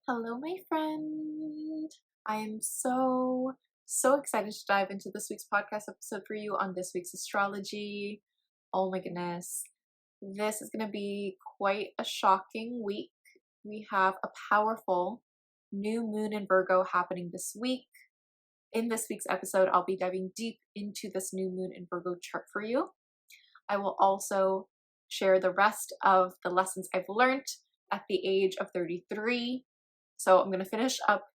Hello, my friend. I am so excited to dive into this week's podcast episode for you on this week's astrology. Oh my goodness. This is going to be quite a shocking week. We have a powerful new moon in Virgo happening this week. In this week's episode, I'll be diving deep into this new moon in Virgo chart for you. I will also share the rest of the lessons I've learned at the age of 33. So I'm going to finish up,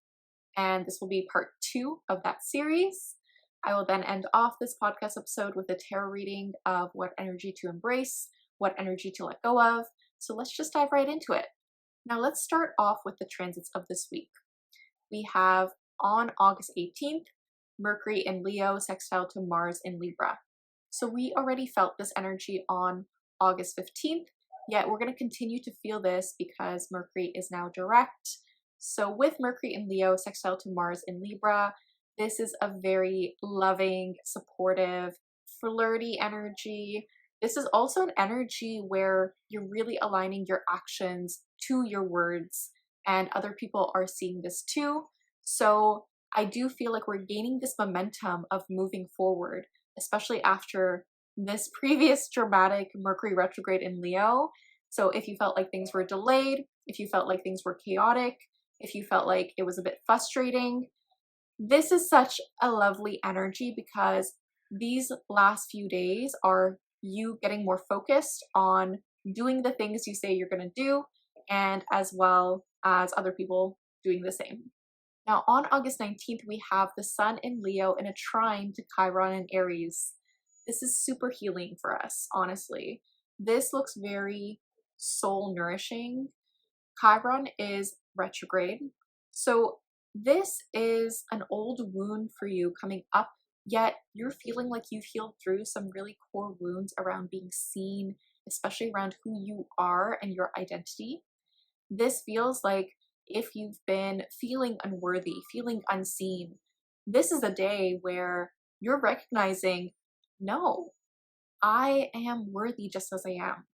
and this will be part 2 of that series. I will then end off this podcast episode with a tarot reading of what energy to embrace, what energy to let go of. So let's just dive right into it. Now let's start off with the transits of this week. We have on August 18th, Mercury in Leo sextile to Mars in Libra. So we already felt this energy on August 15th, yet we're going to continue to feel this because Mercury is now direct. So with Mercury in Leo sextile to Mars in Libra, this is a very loving, supportive, flirty energy. This is also an energy where you're really aligning your actions to your words, and other people are seeing this too. So I do feel like we're gaining this momentum of moving forward, especially after this previous dramatic Mercury retrograde in Leo. So if you felt like things were delayed, if you felt like things were chaotic, if you felt like it was a bit frustrating, this is such a lovely energy because these last few days are you getting more focused on doing the things you say you're going to do, and as well as other people doing the same. Now on August 19th, we have the Sun in Leo in a trine to Chiron in Aries. This is super healing for us, honestly. This looks very soul nourishing. Chiron is retrograde. So this is an old wound for you coming up, yet you're feeling like you've healed through some really core wounds around being seen, especially around who you are and your identity. This feels like if you've been feeling unworthy, feeling unseen, this is a day where you're recognizing, no, I am worthy just as I am.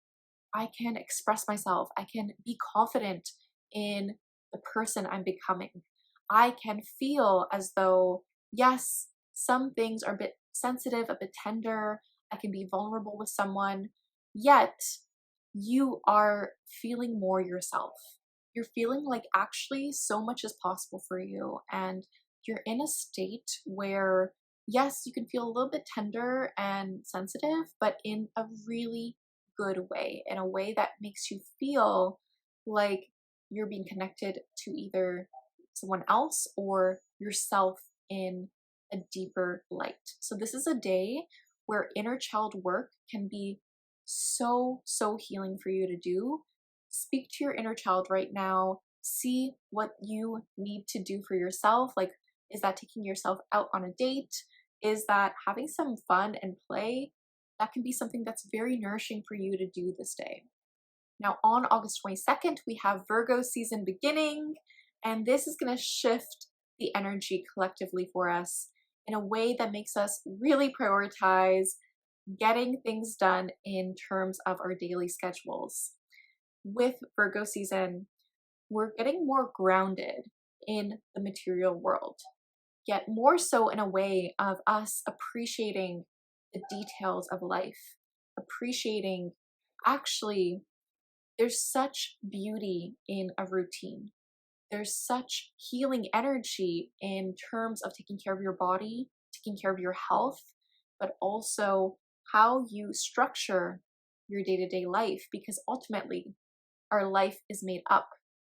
I can express myself. I can be confident in the person I'm becoming. I can feel as though, yes, some things are a bit sensitive, a bit tender. I can be vulnerable with someone, yet you are feeling more yourself. You're feeling like actually so much is possible for you, and you're in a state where, yes, you can feel a little bit tender and sensitive, but in a really good way, in a way that makes you feel like you're being connected to either someone else or yourself in a deeper light. So this is a day where inner child work can be so healing for you to do. Speak to your inner child right now. See what you need to do for yourself. Like, is that taking yourself out on a date? Is that having some fun and play? That can be something that's very nourishing for you to do this day. Now on August 22nd, we have Virgo season beginning, and this is going to shift the energy collectively for us in a way that makes us really prioritize getting things done in terms of our daily schedules. With Virgo season, we're getting more grounded in the material world, yet more so in a way of us appreciating the details of life, appreciating actually there's such beauty in a routine. There's such healing energy in terms of taking care of your body, taking care of your health, but also how you structure your day-to-day life, because ultimately our life is made up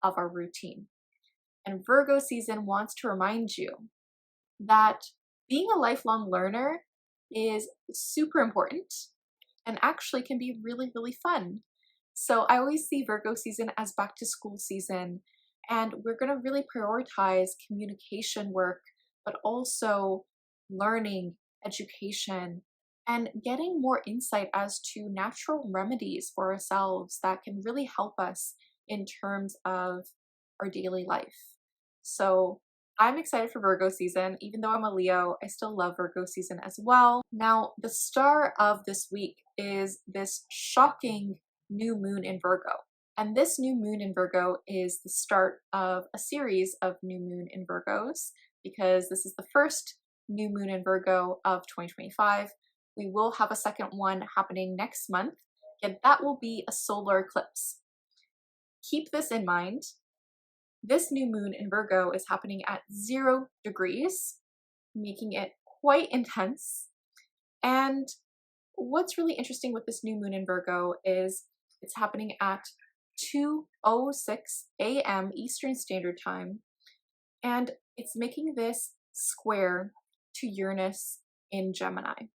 of our routine. And Virgo season wants to remind you that being a lifelong learner is super important and actually can be really fun. So I always see Virgo season as back to school season, and we're going to really prioritize communication work, but also learning, education, and getting more insight as to natural remedies for ourselves that can really help us in terms of our daily life. So I'm excited for Virgo season. Even though I'm a Leo, I still love Virgo season as well. Now, the star of this week is this shocking new moon in Virgo. And this new moon in Virgo is the start of a series of new moon in Virgos, because this is the first new moon in Virgo of 2025. We will have a second one happening next month, and that will be a solar eclipse. Keep this in mind. This new moon in Virgo is happening at 0 degrees, making it quite intense. And what's really interesting with this new moon in Virgo is it's happening at 2:06 a.m. Eastern Standard Time, and it's making this square to Uranus in Gemini.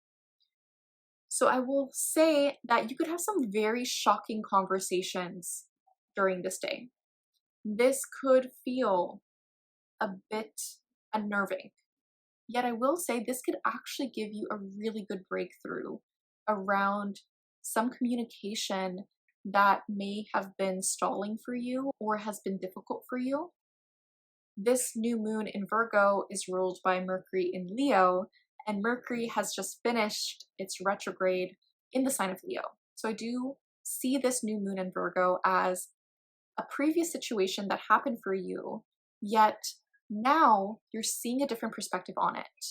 So I will say that you could have some very shocking conversations during this day. This could feel a bit unnerving. Yet I will say this could actually give you a really good breakthrough around some communication that may have been stalling for you or has been difficult for you. This new moon in Virgo is ruled by Mercury in Leo, and Mercury has just finished its retrograde in the sign of Leo. So I do see this new moon in Virgo as a previous situation that happened for you, yet now you're seeing a different perspective on it.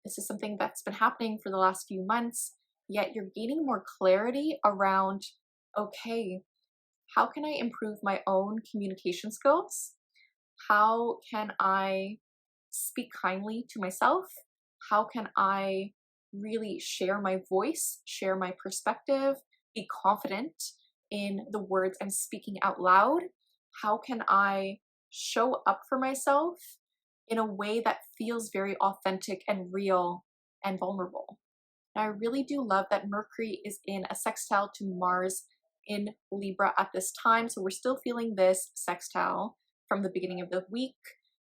This is something that's been happening for the last few months, yet you're gaining more clarity around, okay, how can I improve my own communication skills? How can I speak kindly to myself? How can I really share my voice, share my perspective, be confident in the words I'm speaking out loud? How can I show up for myself in a way that feels very authentic and real and vulnerable? And I really do love that Mercury is in a sextile to Mars in Libra at this time. So we're still feeling this sextile from the beginning of the week.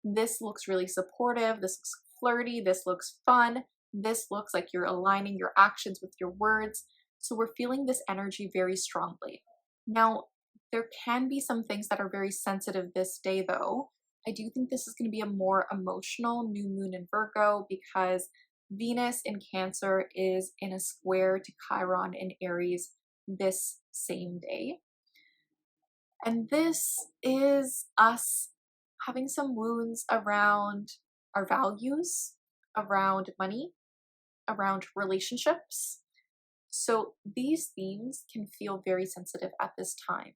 This looks really supportive. This looks flirty. This looks fun. This looks like you're aligning your actions with your words. So we're feeling this energy very strongly. Now, there can be some things that are very sensitive this day though. I do think this is going to be a more emotional new moon in Virgo because Venus in Cancer is in a square to Chiron in Aries this same day. And this is us having some wounds around our values, around money, around relationships. So these themes can feel very sensitive at this time.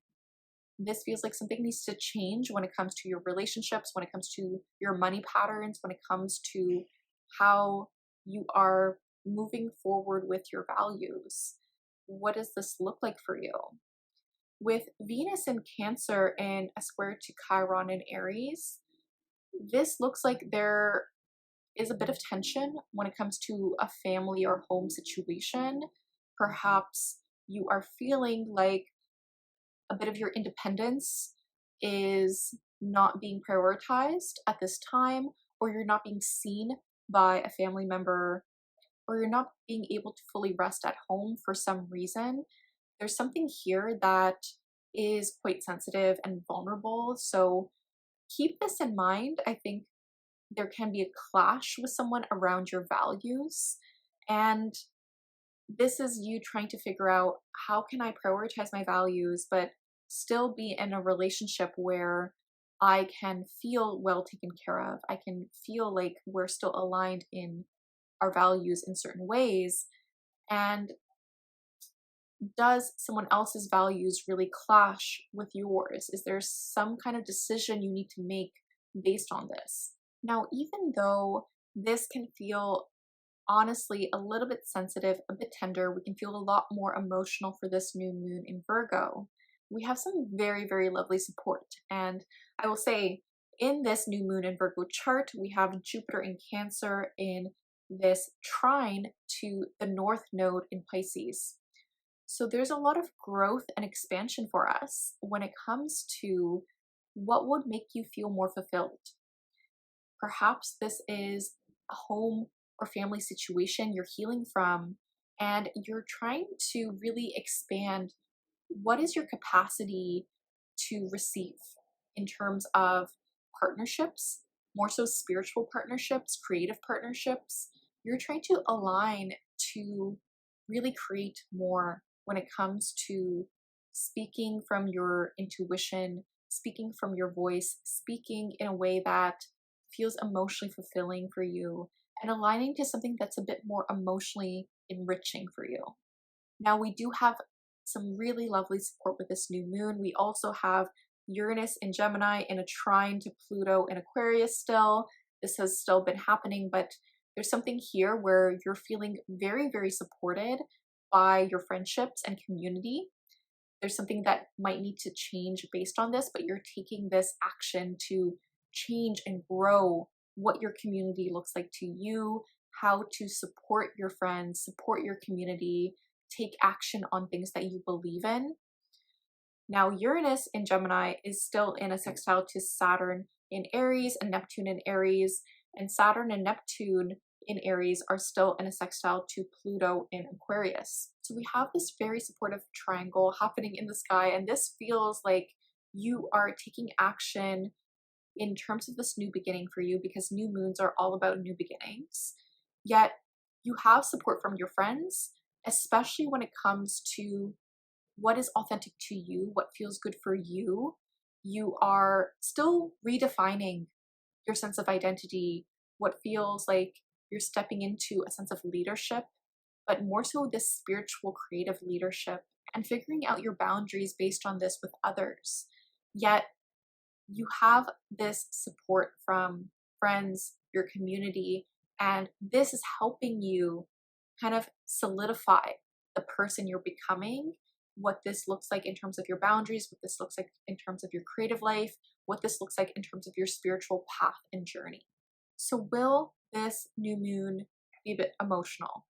This feels like something needs to change when it comes to your relationships, when it comes to your money patterns, when it comes to how you are moving forward with your values. What does this look like for you? With Venus in Cancer and a square to Chiron in Aries, this looks like there is a bit of tension when it comes to a family or home situation. Perhaps you are feeling like a bit of your independence is not being prioritized at this time, or you're not being seen by a family member, or you're not being able to fully rest at home for some reason. There's something here that is quite sensitive and vulnerable. So keep this in mind. I think there can be a clash with someone around your values. And this is you trying to figure out, how can I prioritize my values, but still be in a relationship where I can feel well taken care of. I can feel like we're still aligned in our values in certain ways. And does someone else's values really clash with yours? Is there some kind of decision you need to make based on this? Now, even though this can feel honestly a little bit sensitive, a bit tender, we can feel a lot more emotional for this new moon in Virgo. We have some very, very lovely support. And I will say, in this new moon in Virgo chart, we have Jupiter in Cancer in this trine to the North Node in Pisces. So there's a lot of growth and expansion for us when it comes to what would make you feel more fulfilled. Perhaps this is a home or family situation you're healing from, and you're trying to really expand what is your capacity to receive in terms of partnerships, more so spiritual partnerships, creative partnerships. You're trying to align to really create more when it comes to speaking from your intuition, speaking from your voice, speaking in a way that feels emotionally fulfilling for you, and aligning to something that's a bit more emotionally enriching for you. Now, we do have some really lovely support with this new moon. We also have Uranus in Gemini in a trine to Pluto in Aquarius still. This has still been happening, but there's something here where you're feeling very, very supported by your friendships and community. There's something that might need to change based on this, but you're taking this action to change and grow what your community looks like to you, how to support your friends, support your community, take action on things that you believe in. Now, Uranus in Gemini is still in a sextile to Saturn in Aries and Neptune in Aries, and Saturn and Neptune in Aries are still in a sextile to Pluto in Aquarius. So we have this very supportive triangle happening in the sky, and this feels like you are taking action in terms of this new beginning for you, because new moons are all about new beginnings. Yet you have support from your friends, especially when it comes to what is authentic to you, what feels good for you. You are still redefining your sense of identity, what feels like you're stepping into a sense of leadership, but more so this spiritual creative leadership, and figuring out your boundaries based on this with others. Yet you have this support from friends, your community, and this is helping you kind of solidify the person you're becoming, what this looks like in terms of your boundaries, what this looks like in terms of your creative life, what this looks like in terms of your spiritual path and journey. So will this new moon be a bit emotional?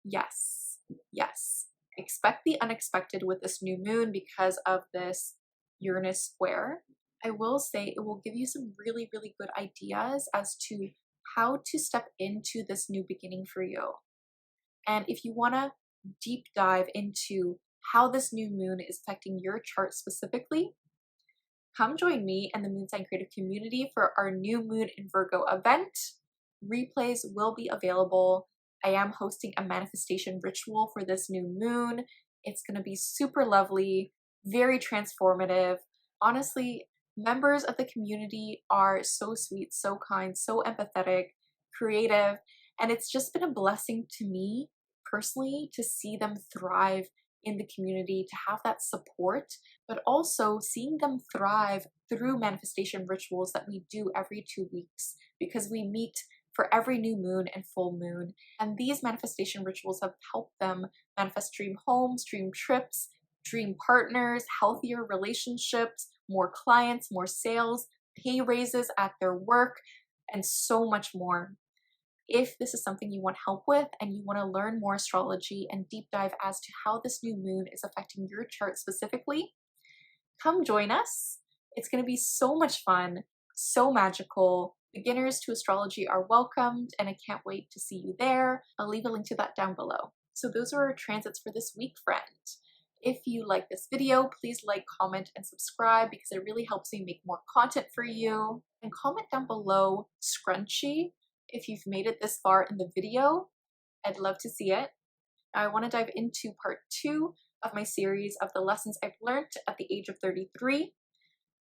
Yes, yes. Expect the unexpected with this new moon because of this Uranus square. I will say it will give you some really, really good ideas as to how to step into this new beginning for you. And if you want to deep dive into how this new moon is affecting your chart specifically, come join me and the Moon Sign Creative Community for our new moon in Virgo event. Replays will be available. I am hosting a manifestation ritual for this new moon. It's going to be super lovely, very transformative. Honestly, members of the community are so sweet, so kind, so empathetic, creative, and it's just been a blessing to me personally to see them thrive in the community, to have that support, but also seeing them thrive through manifestation rituals that we do every 2 weeks, because we meet for every new moon and full moon. And these manifestation rituals have helped them manifest dream homes, dream trips, dream partners, healthier relationships, more clients, more sales, pay raises at their work, and so much more. If this is something you want help with and you want to learn more astrology and deep dive as to how this new moon is affecting your chart specifically, come join us. It's going to be so much fun, so magical. Beginners to astrology are welcomed, and I can't wait to see you there. I'll leave a link to that down below. So those are our transits for this week, friend. If you like this video, please like, comment, and subscribe because it really helps me make more content for you. And comment down below scrunchie if you've made it this far in the video. I'd love to see it. Now I want to dive into part 2 of my series of the lessons I've learned at the age of 33.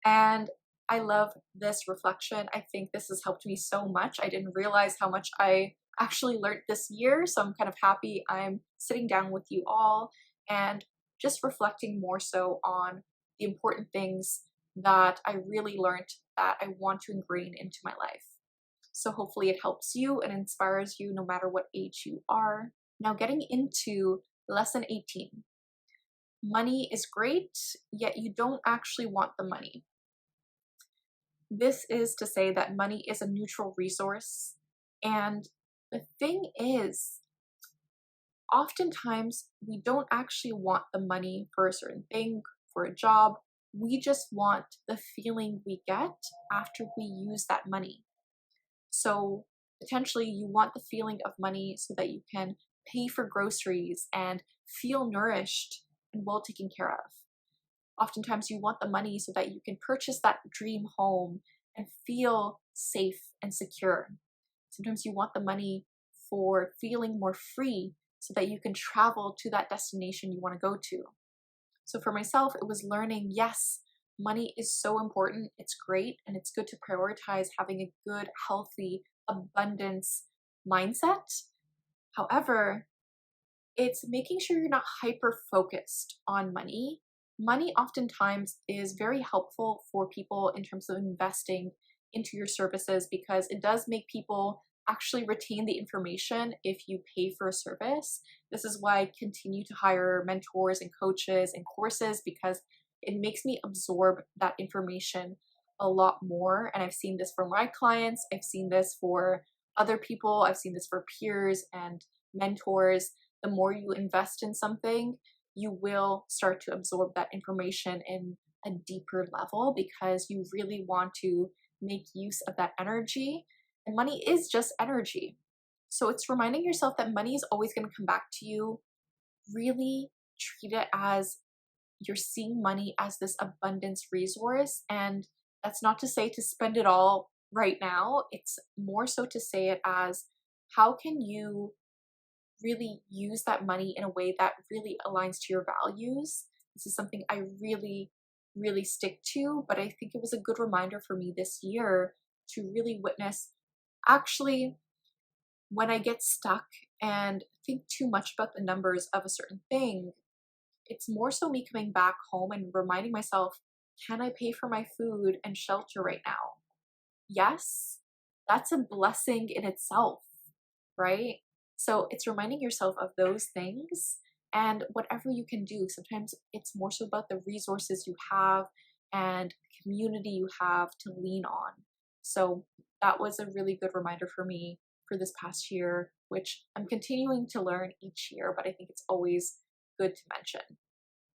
And I love this reflection. I think this has helped me so much. I didn't realize how much I actually learned this year, so I'm kind of happy I'm sitting down with you all and just reflecting more so on the important things that I really learned that I want to ingrain into my life. So hopefully it helps you and inspires you no matter what age you are. Now getting into lesson 18. Money is great, yet you don't actually want the money. This is to say that money is a neutral resource. And the thing is, oftentimes we don't actually want the money for a certain thing, for a job. We just want the feeling we get after we use that money. So potentially you want the feeling of money so that you can pay for groceries and feel nourished and well taken care of. Oftentimes you want the money so that you can purchase that dream home and feel safe and secure. Sometimes you want the money for feeling more free so that you can travel to that destination you want to go to. So for myself, it was learning, yes, money is so important. It's great. And it's good to prioritize having a good, healthy, abundance mindset. However, it's making sure you're not hyper focused on money. Money oftentimes is very helpful for people in terms of investing into your services because it does make people actually retain the information if you pay for a service. This is why I continue to hire mentors and coaches and courses because it makes me absorb that information a lot more. And I've seen this for my clients, I've seen this for other people, I've seen this for peers and mentors. The more you invest in something, you will start to absorb that information in a deeper level because you really want to make use of that energy. And money is just energy. So it's reminding yourself that money is always going to come back to you. Really treat it as you're seeing money as this abundance resource. And that's not to say to spend it all right now. It's more so to say it as how can you really use that money in a way that really aligns to your values. This is something I really, really stick to, but I think it was a good reminder for me this year to really witness actually when I get stuck and think too much about the numbers of a certain thing, it's more so me coming back home and reminding myself, can I pay for my food and shelter right now? Yes, that's a blessing in itself, right? So it's reminding yourself of those things and whatever you can do. Sometimes it's more so about the resources you have and community you have to lean on. So that was a really good reminder for me for this past year, which I'm continuing to learn each year, but I think it's always good to mention.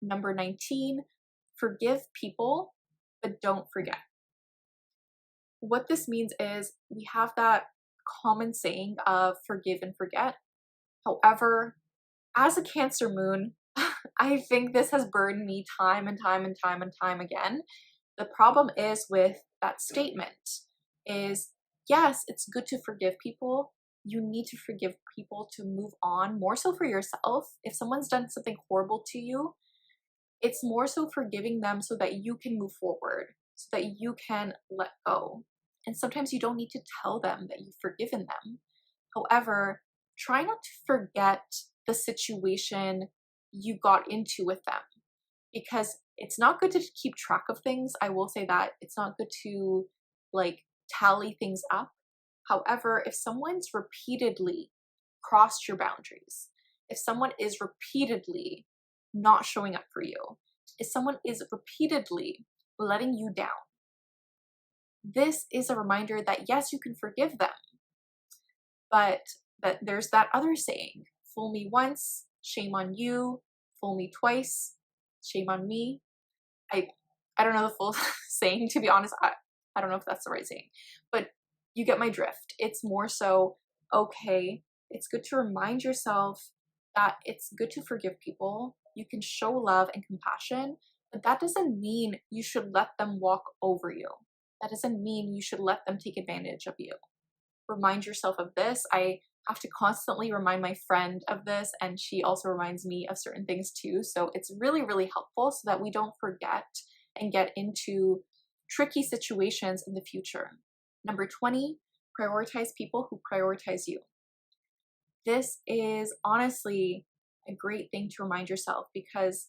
Number 19, forgive people, but don't forget. What this means is we have that common saying of forgive and forget. However, as a Cancer moon, I think this has burned me time and time and time and time again. The problem is with that statement is, yes, it's good to forgive people. You need to forgive people to move on, more so for yourself. If someone's done something horrible to you, it's more so forgiving them so that you can move forward, so that you can let go. And sometimes you don't need to tell them that you've forgiven them. However, try not to forget the situation you got into with them because it's not good to keep track of things. I will say that it's not good to tally things up. However, if someone's repeatedly crossed your boundaries, if someone is repeatedly not showing up for you, if someone is repeatedly letting you down, this is a reminder that yes, you can forgive them, but that there's that other saying, fool me once, shame on you, fool me twice, shame on me. I don't know the full saying, to be honest. I don't know if that's the right saying, but you get my drift. It's more so, okay, it's good to remind yourself that it's good to forgive people. You can show love and compassion, but that doesn't mean you should let them walk over you. That doesn't mean you should let them take advantage of you. Remind yourself of this. I have to constantly remind my friend of this, and she also reminds me of certain things too. So it's really, really helpful so that we don't forget and get into tricky situations in the future. Number 20, prioritize people who prioritize you. This is honestly a great thing to remind yourself because,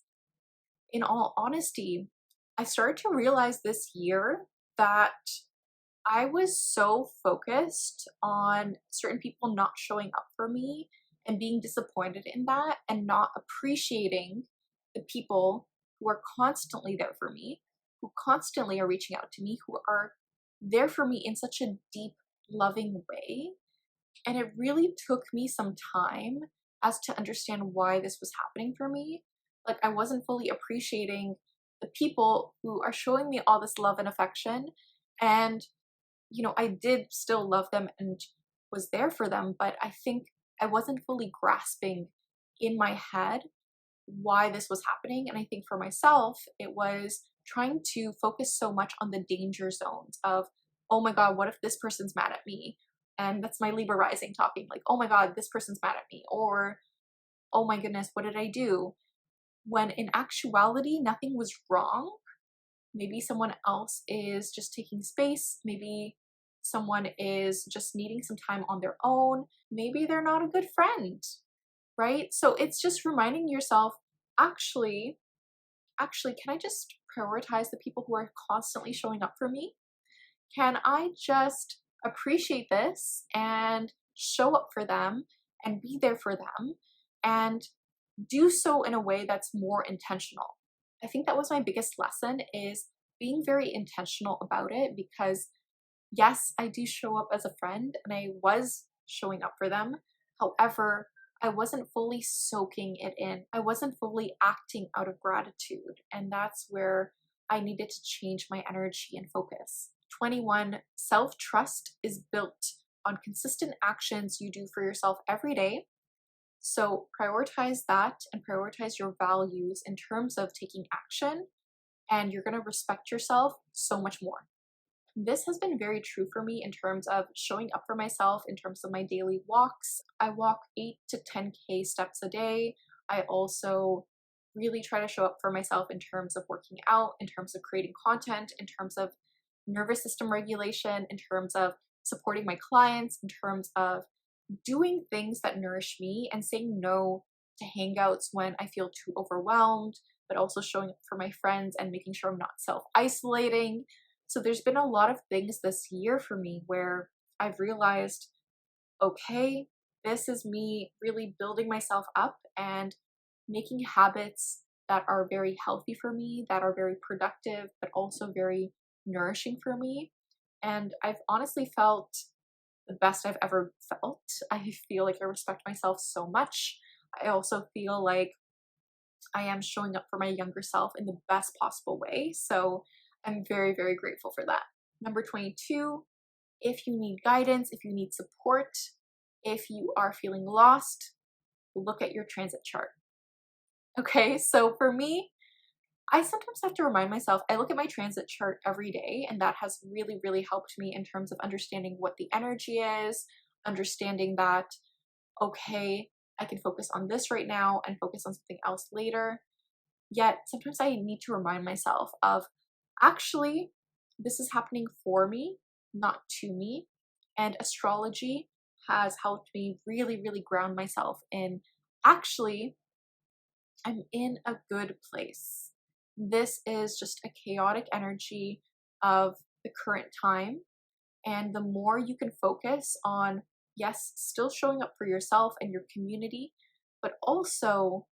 in all honesty, I started to realize this year that I was so focused on certain people not showing up for me and being disappointed in that and not appreciating the people who are constantly there for me, who constantly are reaching out to me, who are there for me in such a deep, loving way. And it really took me some time as to understand why this was happening for me. Like, I wasn't fully appreciating the people who are showing me all this love and affection. And, I did still love them and was there for them, but I think I wasn't fully grasping in my head why this was happening. And I think for myself, it was trying to focus so much on the danger zones of, oh my God, what if this person's mad at me? And that's my Libra rising talking, like, oh my God, this person's mad at me. Or, oh my goodness, what did I do? when in actuality, nothing was wrong. Maybe someone else is just taking space. Maybe someone is just needing some time on their own. Maybe they're not a good friend, right? So it's just reminding yourself, actually, can I just prioritize the people who are constantly showing up for me? Can I just appreciate this and show up for them and be there for them and do so in a way that's more intentional? I think that was my biggest lesson, is being very intentional about it, because yes, I do show up as a friend and I was showing up for them. However, I wasn't fully soaking it in. I wasn't fully acting out of gratitude. And that's where I needed to change my energy and focus. 21, self-trust is built on consistent actions you do for yourself every day. So prioritize that and prioritize your values in terms of taking action, and you're going to respect yourself so much more. This has been very true for me in terms of showing up for myself in terms of my daily walks. I walk 8 to 10K steps a day. I also really try to show up for myself in terms of working out, in terms of creating content, in terms of nervous system regulation, in terms of supporting my clients, in terms of doing things that nourish me and saying no to hangouts when I feel too overwhelmed, but also showing up for my friends and making sure I'm not self-isolating. So there's been a lot of things this year for me where I've realized, okay, this is me really building myself up and making habits that are very healthy for me, that are very productive, but also very nourishing for me. And I've honestly felt the best I've ever felt. I feel like I respect myself so much. I also feel like I am showing up for my younger self in the best possible way. So I'm very, very grateful for that. Number 22, if you need guidance, if you need support, if you are feeling lost, look at your transit chart. Okay, so for me, I sometimes have to remind myself, I look at my transit chart every day, and that has really, really helped me in terms of understanding what the energy is, understanding that, okay, I can focus on this right now and focus on something else later. Yet sometimes I need to remind myself of, actually, this is happening for me, not to me. And astrology has helped me really, really ground myself in, actually, I'm in a good place. This is just a chaotic energy of the current time. And the more you can focus on, yes, still showing up for yourself and your community, but also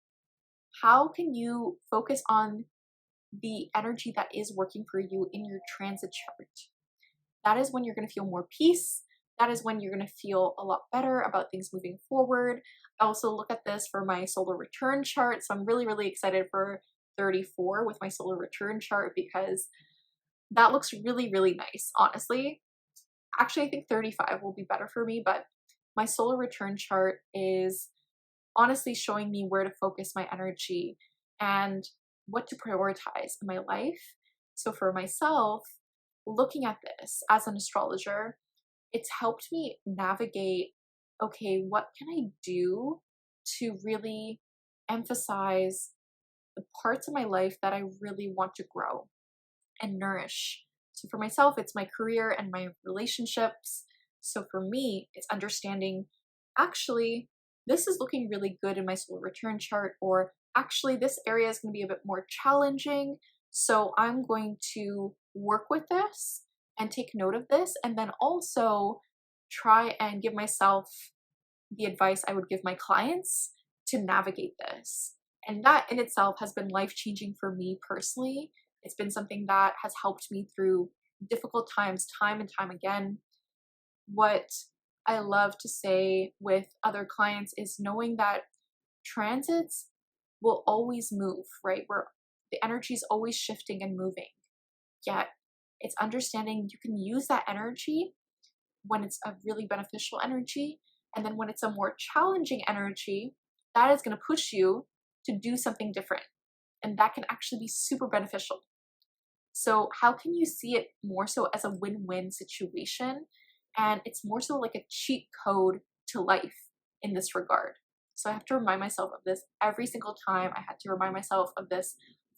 how can you focus on the energy that is working for you in your transit chart? That is when you're going to feel more peace. That is when you're going to feel a lot better about things moving forward. I also look at this for my solar return chart. So I'm really, really excited for 34 with my solar return chart, because that looks really, really nice, honestly. Actually, I think 35 will be better for me, but my solar return chart is honestly showing me where to focus my energy and what to prioritize in my life. So for myself, looking at this as an astrologer, it's helped me navigate, okay, what can I do to really emphasize the parts of my life that I really want to grow and nourish. So for myself, it's my career and my relationships. So for me, it's understanding, actually, this is looking really good in my solar return chart, or actually this area is going to be a bit more challenging. So I'm going to work with this and take note of this, and then also try and give myself the advice I would give my clients to navigate this. And that in itself has been life-changing for me personally. It's been something that has helped me through difficult times time and time again. What I love to say with other clients is knowing that transits will always move, right? Where the energy is always shifting and moving. Yet it's understanding you can use that energy when it's a really beneficial energy, and then when it's a more challenging energy, that is going to push you to do something different. And that can actually be super beneficial. So how can you see it more so as a win-win situation? And it's more so like a cheat code to life in this regard. So I have to remind myself of this every single time. I had to remind myself of this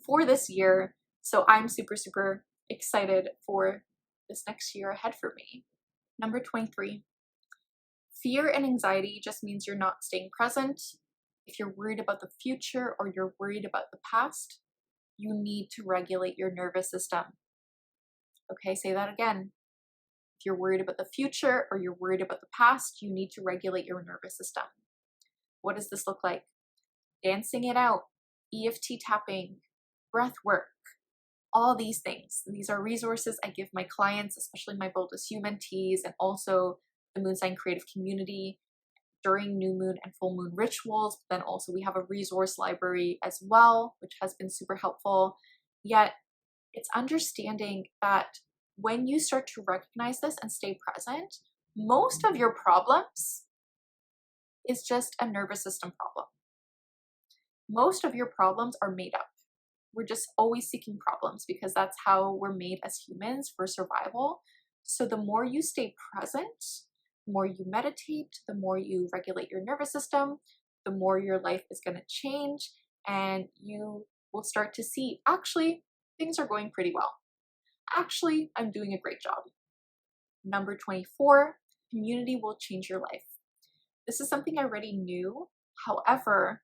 for this year. So I'm super, super excited for this next year ahead for me. Number 23, fear and anxiety just means you're not staying present. If you're worried about the future or you're worried about the past, you need to regulate your nervous system. Okay, say that again. If you're worried about the future or you're worried about the past, you need to regulate your nervous system. What does this look like? Dancing it out, EFT tapping, breath work, all these things. These are resources I give my clients, especially my boldest you mentees, and also the Moon Sign Creative Community during new moon and full moon rituals. Then also we have a resource library as well, which has been super helpful. Yet it's understanding that when you start to recognize this and stay present, most of your problems is just a nervous system problem. Most of your problems are made up. We're just always seeking problems because that's how we're made as humans for survival. So the more you stay present, the more you meditate, the more you regulate your nervous system, the more your life is going to change, and you will start to see, actually, things are going pretty well. Actually, I'm doing a great job. Number 24, community will change your life. This is something I already knew. However,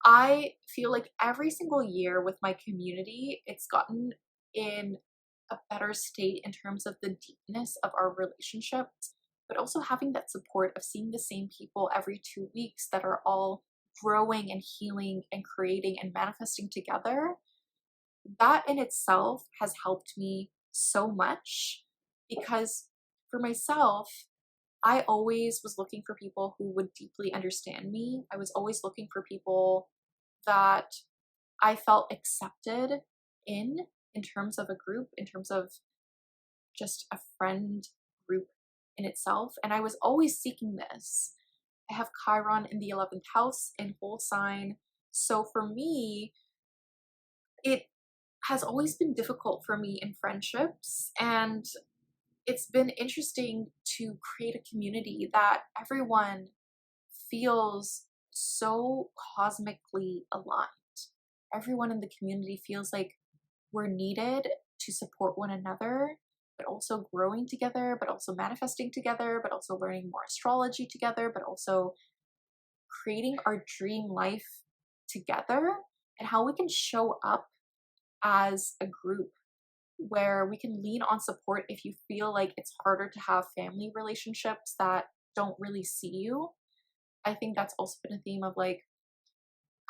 I feel like every single year with my community, it's gotten in a better state in terms of the deepness of our relationships, but also having that support of seeing the same people every 2 weeks that are all growing and healing and creating and manifesting together. That in itself has helped me so much because for myself, I always was looking for people who would deeply understand me. I was always looking for people that I felt accepted in terms of a group, in terms of just a friend group in itself. And I was always seeking this. I have Chiron in the 11th house in whole sign. So for me, it has always been difficult for me in friendships, and it's been interesting to create a community that everyone feels so cosmically aligned. Everyone in the community feels like we're needed to support one another, but also growing together, but also manifesting together, but also learning more astrology together, but also creating our dream life together, and how we can show up as a group where we can lean on support if you feel like it's harder to have family relationships that don't really see you. I think that's also been a theme of like,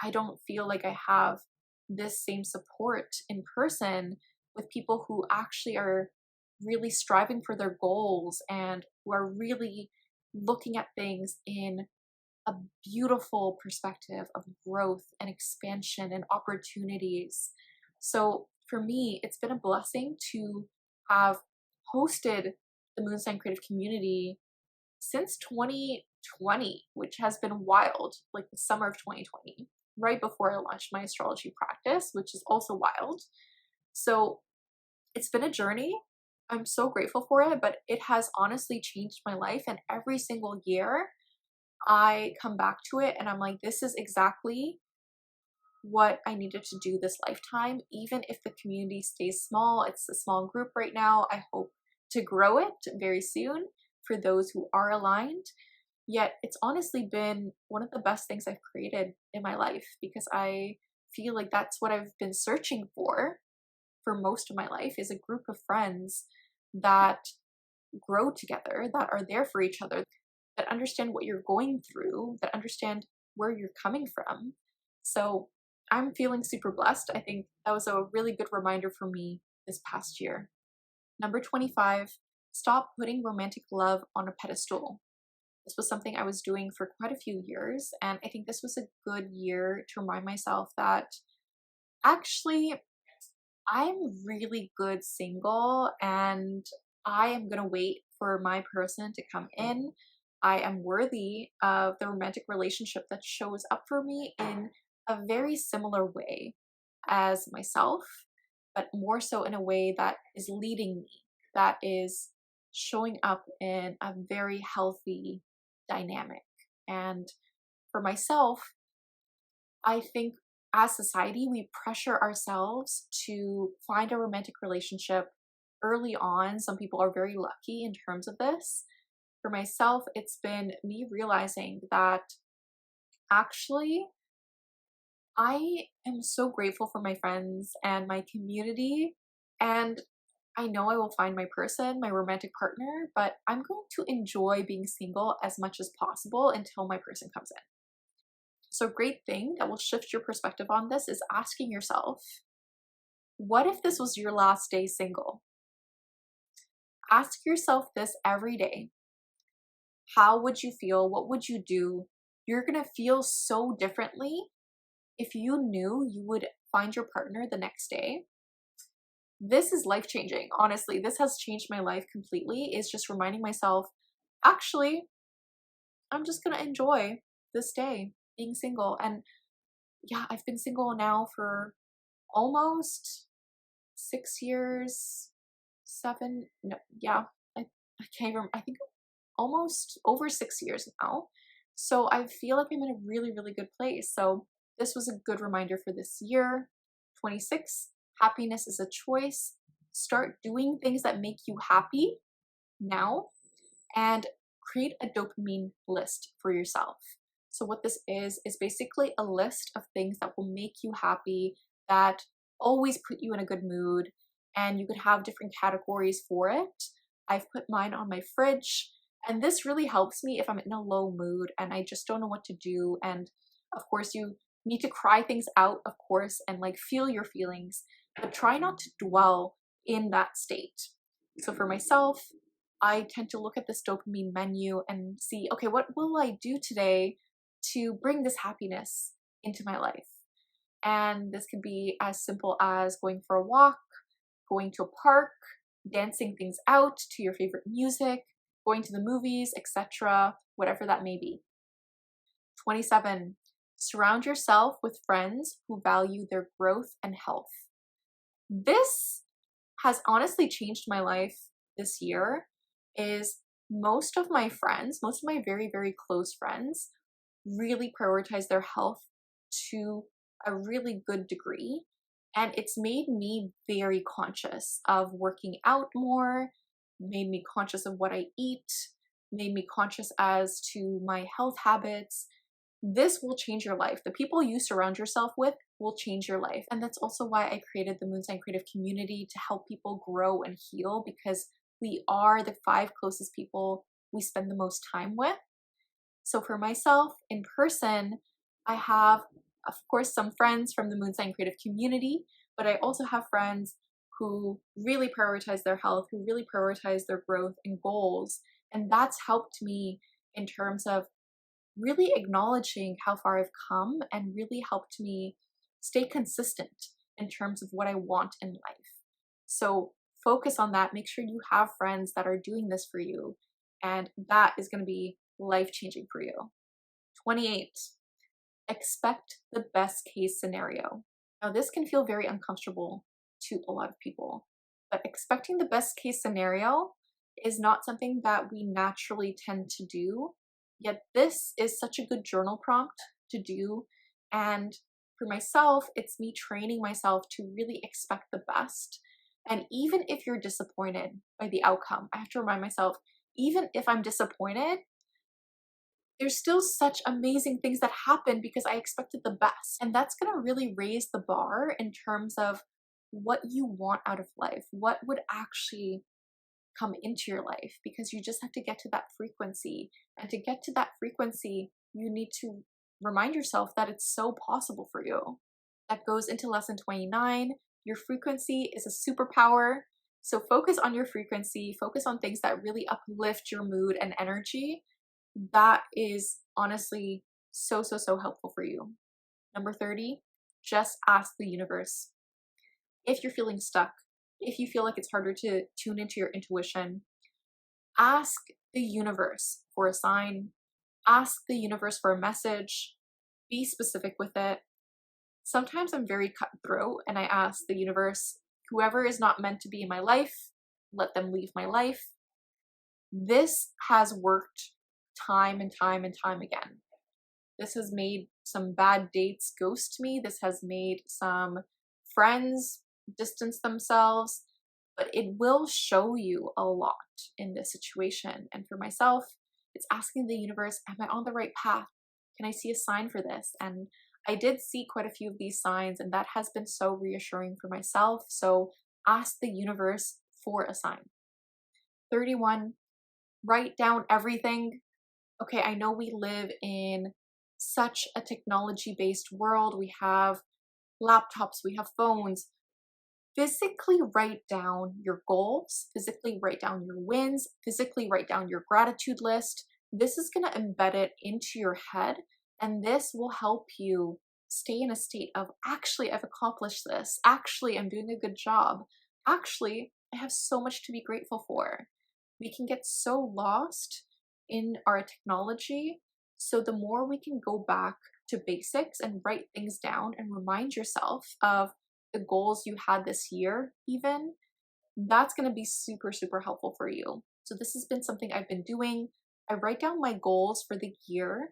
I don't feel like I have this same support in person with people who actually are really striving for their goals and who are really looking at things in a beautiful perspective of growth and expansion and opportunities. So for me, it's been a blessing to have hosted the Moon Sign Creative Community since 2020, which has been wild, like the summer of 2020, right before I launched my astrology practice, which is also wild. So it's been a journey. I'm so grateful for it, but it has honestly changed my life. And every single year I come back to it and I'm like, this is exactly what I needed to do this lifetime. Even if the community stays small, it's a small group right now. I hope to grow it very soon for those who are aligned. Yet it's honestly been one of the best things I've created in my life because I feel like that's what I've been searching for most of my life, is a group of friends that grow together, that are there for each other, that understand what you're going through, that understand where you're coming from. So I'm feeling super blessed. I think that was a really good reminder for me this past year. Number 25, stop putting romantic love on a pedestal. This was something I was doing for quite a few years, and I think this was a good year to remind myself that actually I'm really good single and I am going to wait for my person to come in. I am worthy of the romantic relationship that shows up for me in a very similar way as myself, but more so in a way that is leading me, that is showing up in a very healthy dynamic. And For myself, I think as society, we pressure ourselves to find a romantic relationship early on. Some people are very lucky in terms of this. For myself, it's been me realizing that actually I am so grateful for my friends and my community. And I know I will find my person, my romantic partner, but I'm going to enjoy being single as much as possible until my person comes in. So, a great thing that will shift your perspective on this is asking yourself, what if this was your last day single? Ask yourself this every day. How would you feel? What would you do? You're going to feel so differently if you knew you would find your partner the next day. This is life changing. Honestly, this has changed my life completely. Is just reminding myself, actually, I'm just going to enjoy this day being single. And yeah, I've been single now for almost 6 years, seven, no, yeah, I can't remember. I think almost over 6 years now. So I feel like I'm in a really, really good place. So this was a good reminder for this year, 26. Happiness is a choice. Start doing things that make you happy now and create a dopamine list for yourself. So what this is basically a list of things that will make you happy, that always put you in a good mood, and you could have different categories for it. I've put mine on my fridge, and this really helps me if I'm in a low mood and I just don't know what to do. And of course, you need to cry things out, of course, and like feel your feelings, but try not to dwell in that state. So for myself, I tend to look at this dopamine menu and see, okay, what will I do today to bring this happiness into my life? And this could be as simple as going for a walk, going to a park, dancing things out to your favorite music, going to the movies, etc., whatever that may be. 27, surround yourself with friends who value their growth and health. This has honestly changed my life this year. Is most of my friends, most of my very, very close friends, really prioritize their health to a really good degree. And it's made me very conscious of working out more, made me conscious of what I eat, made me conscious as to my health habits. This will change your life. The people you surround yourself with will change your life. And that's also why I created the Moon Sign Creative Community, to help people grow and heal, because we are the 5 closest people we spend the most time with. So for myself, in person, I have, of course, some friends from the Moon Sign Creative Community, but I also have friends who really prioritize their health, who really prioritize their growth and goals. And that's helped me in terms of really acknowledging how far I've come, and really helped me stay consistent in terms of what I want in life. So focus on that. Make sure you have friends that are doing this for you, and that is going to be life-changing for you. 28, expect the best case scenario. Now, this can feel very uncomfortable to a lot of people, but expecting the best case scenario is not something that we naturally tend to do. Yet this is such a good journal prompt to do. And for myself, it's me training myself to really expect the best. And even if you're disappointed by the outcome, I have to remind myself, even if I'm disappointed, there's still such amazing things that happen because I expected the best. And that's going to really raise the bar in terms of what you want out of life, what would actually come into your life, because you just have to get to that frequency. And to get to that frequency, you need to remind yourself that it's so possible for you. That goes into lesson 29. Your frequency is a superpower. So focus on your frequency, focus on things that really uplift your mood and energy. That is honestly so, so, so helpful for you. Number 30, just ask the universe. If you're feeling stuck, if you feel like it's harder to tune into your intuition, ask the universe for a sign, ask the universe for a message, be specific with it. Sometimes I'm very cutthroat and I ask the universe, whoever is not meant to be in my life, let them leave my life. This has worked time and time and time again. This has made some bad dates ghost me. This has made some friends distance themselves, but it will show you a lot in this situation. And for myself, it's asking the universe, am I on the right path? Can I see a sign for this? And I did see quite a few of these signs, and that has been so reassuring for myself. So ask the universe for a sign. 31, write down everything. Okay, I know we live in such a technology-based world. We have laptops, we have phones. Physically write down your goals, physically write down your wins, physically write down your gratitude list. This is going to embed it into your head, and this will help you stay in a state of, actually, I've accomplished this. Actually, I'm doing a good job. Actually, I have so much to be grateful for. We can get so lost in our technology. So the more we can go back to basics and write things down and remind yourself of the goals you had this year, even, that's going to be super, super helpful for you. So this has been something I've been doing. I write down my goals for the year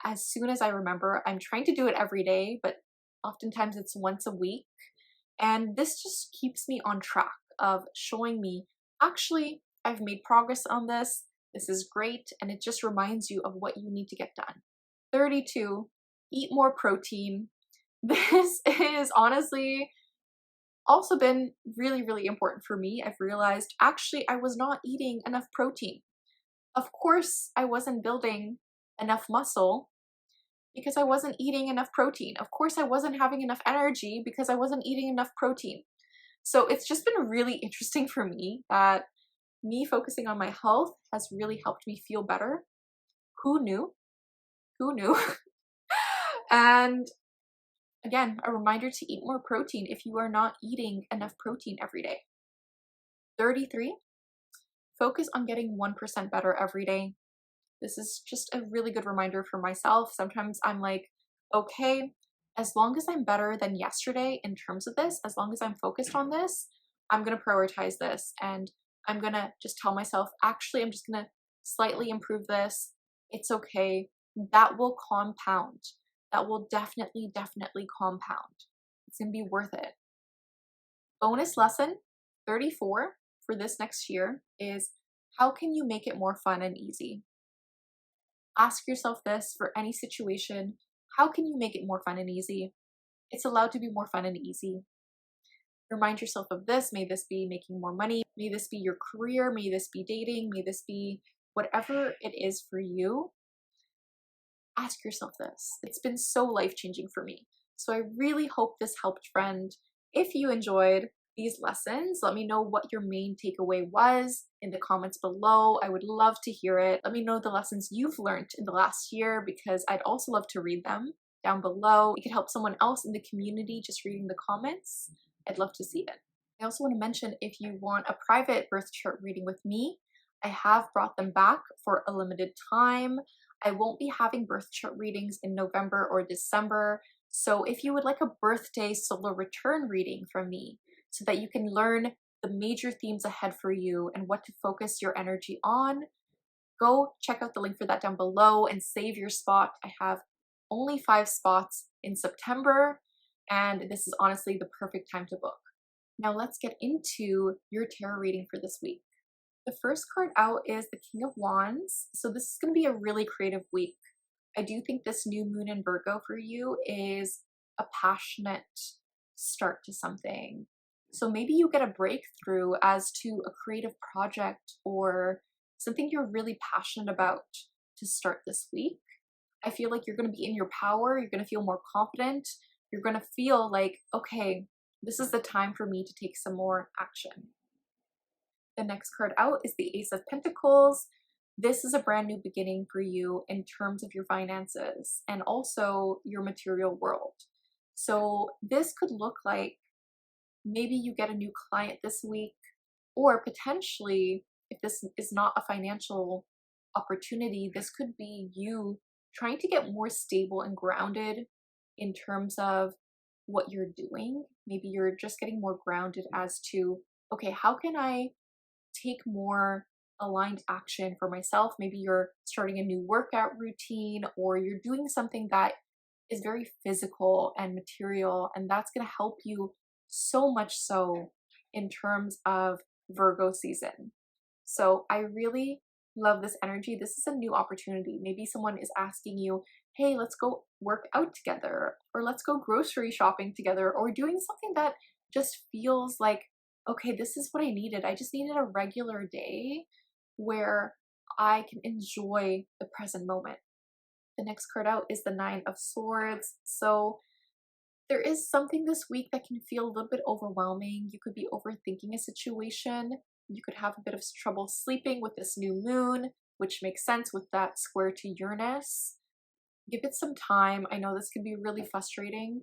as soon as I remember. I'm trying to do it every day, but oftentimes it's once a week. And this just keeps me on track of showing me, actually, I've made progress on this. This is great. And it just reminds you of what you need to get done. 32, eat more protein. This is honestly also been really, really important for me. I've realized, actually, I was not eating enough protein. Of course, I wasn't building enough muscle because I wasn't eating enough protein. Of course, I wasn't having enough energy because I wasn't eating enough protein. So it's just been really interesting for me that me focusing on my health has really helped me feel better. Who knew? Who knew? And again, a reminder to eat more protein if you are not eating enough protein every day. 33, focus on getting 1% better every day. This is just a really good reminder for myself. Sometimes I'm like, okay, as long as I'm better than yesterday in terms of this, as long as I'm focused on this, I'm going to prioritize this. And I'm going to just tell myself, actually, I'm just going to slightly improve this. It's okay. That will compound. That will definitely, definitely compound. It's going to be worth it. Bonus lesson 34 for this next year is, how can you make it more fun and easy? Ask yourself this for any situation. How can you make it more fun and easy? It's allowed to be more fun and easy. Remind yourself of this. May this be making more money. May this be your career. May this be dating. May this be whatever it is for you. Ask yourself this. It's been so life-changing for me. So I really hope this helped, friend. If you enjoyed these lessons, let me know what your main takeaway was in the comments below. I would love to hear it. Let me know the lessons you've learned in the last year, because I'd also love to read them down below. It could help someone else in the community just reading the comments. I'd love to see it. I also want to mention, if you want a private birth chart reading with me, I have brought them back for a limited time. I won't be having birth chart readings in November or December. So if you would like a birthday solar return reading from me, so that you can learn the major themes ahead for you and what to focus your energy on, go check out the link for that down below and save your spot. I have only 5 spots in September, and this is honestly the perfect time to book. Now let's get into your tarot reading for this week. The first card out is the King of Wands. So this is going to be a really creative week. I do think this new moon in Virgo for you is a passionate start to something. So maybe you get a breakthrough as to a creative project or something you're really passionate about to start this week. I feel like you're going to be in your power. You're going to feel more confident. You're going to feel like, okay, this is the time for me to take some more action. The next card out is the Ace of Pentacles. This is a brand new beginning for you in terms of your finances and also your material world. So this could look like maybe you get a new client this week, or potentially, if this is not a financial opportunity, this could be you trying to get more stable and grounded in terms of what you're doing. Maybe you're just getting more grounded as to, okay, how can I take more aligned action for myself. Maybe you're starting a new workout routine, or you're doing something that is very physical and material, and that's going to help you so much so in terms of Virgo season. So I really love this energy. This is a new opportunity. Maybe someone is asking you, hey, let's go work out together, or let's go grocery shopping together, or doing something that just feels like, okay, this is what I needed. I just needed a regular day where I can enjoy the present moment. The next card out is the Nine of Swords. So there is something this week that can feel a little bit overwhelming. You could be overthinking a situation. You could have a bit of trouble sleeping with this new moon, which makes sense with that square to Uranus. Give it some time. I know this can be really frustrating.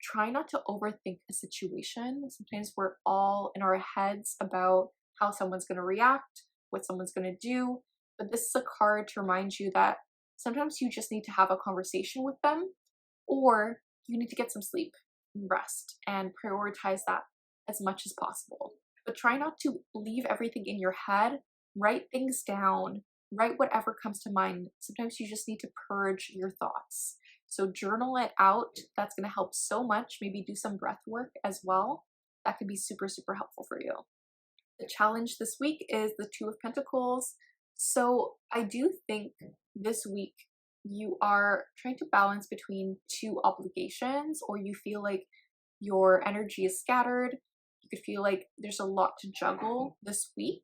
Try not to overthink a situation. Sometimes we're all in our heads about how someone's going to react, what someone's going to do. But this is a card to remind you that sometimes you just need to have a conversation with them, or you need to get some sleep and rest and prioritize that as much as possible. But try not to leave everything in your head. Write things down. Write whatever comes to mind. Sometimes you just need to purge your thoughts. So journal it out. That's going to help so much. Maybe do some breath work as well. That could be super, super helpful for you. The challenge this week is the Two of Pentacles. So I do think this week you are trying to balance between two obligations, or you feel like your energy is scattered. You could feel like there's a lot to juggle this week.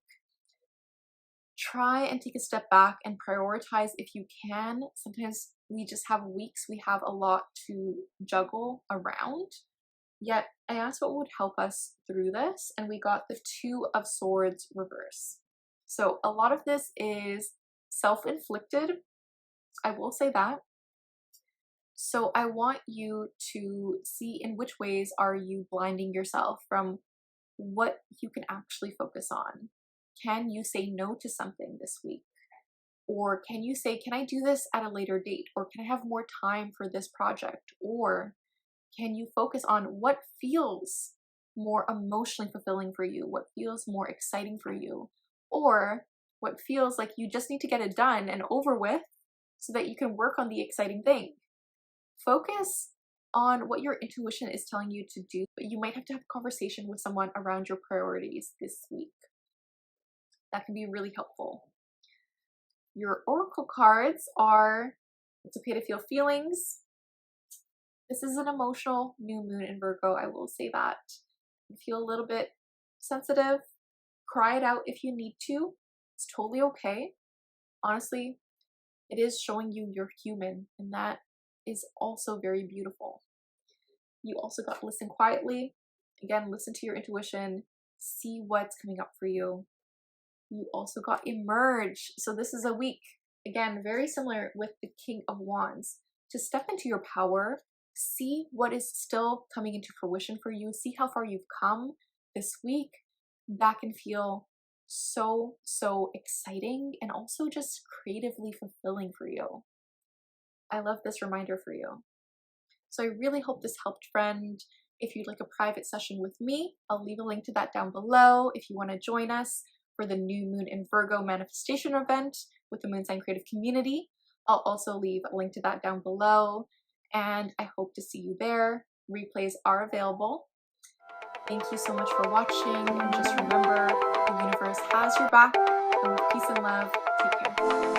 Try and take a step back and prioritize if you can. Sometimes we just have weeks, we have a lot to juggle around. Yet I asked what would help us through this, and we got the Two of Swords reverse. So a lot of this is self-inflicted. I will say that. So I want you to see in which ways are you blinding yourself from what you can actually focus on. Can you say no to something this week? Or can you say, can I do this at a later date? Or can I have more time for this project? Or can you focus on what feels more emotionally fulfilling for you? What feels more exciting for you? Or what feels like you just need to get it done and over with so that you can work on the exciting thing? Focus on what your intuition is telling you to do, but you might have to have a conversation with someone around your priorities this week. That can be really helpful. Your oracle cards are, it's okay to feel feelings. This is an emotional new moon in Virgo, I will say that. You feel a little bit sensitive. Cry it out if you need to. It's totally okay. Honestly, it is showing you you're human, and that is also very beautiful. You also got to listen quietly. Again, listen to your intuition. See what's coming up for you. You also got Emerge. So this is a week, again, very similar with the King of Wands, to step into your power. See what is still coming into fruition for you. See how far you've come this week. That can feel so, so exciting and also just creatively fulfilling for you. I love this reminder for you. So I really hope this helped, friend. If you'd like a private session with me, I'll leave a link to that down below. If you want to join us for the new moon in Virgo manifestation event with the Moon Sign Creative Community, I'll also leave a link to that down below. And I hope to see you there. Replays are available. Thank you so much for watching. And just remember, the universe has your back. And with peace and love, take care.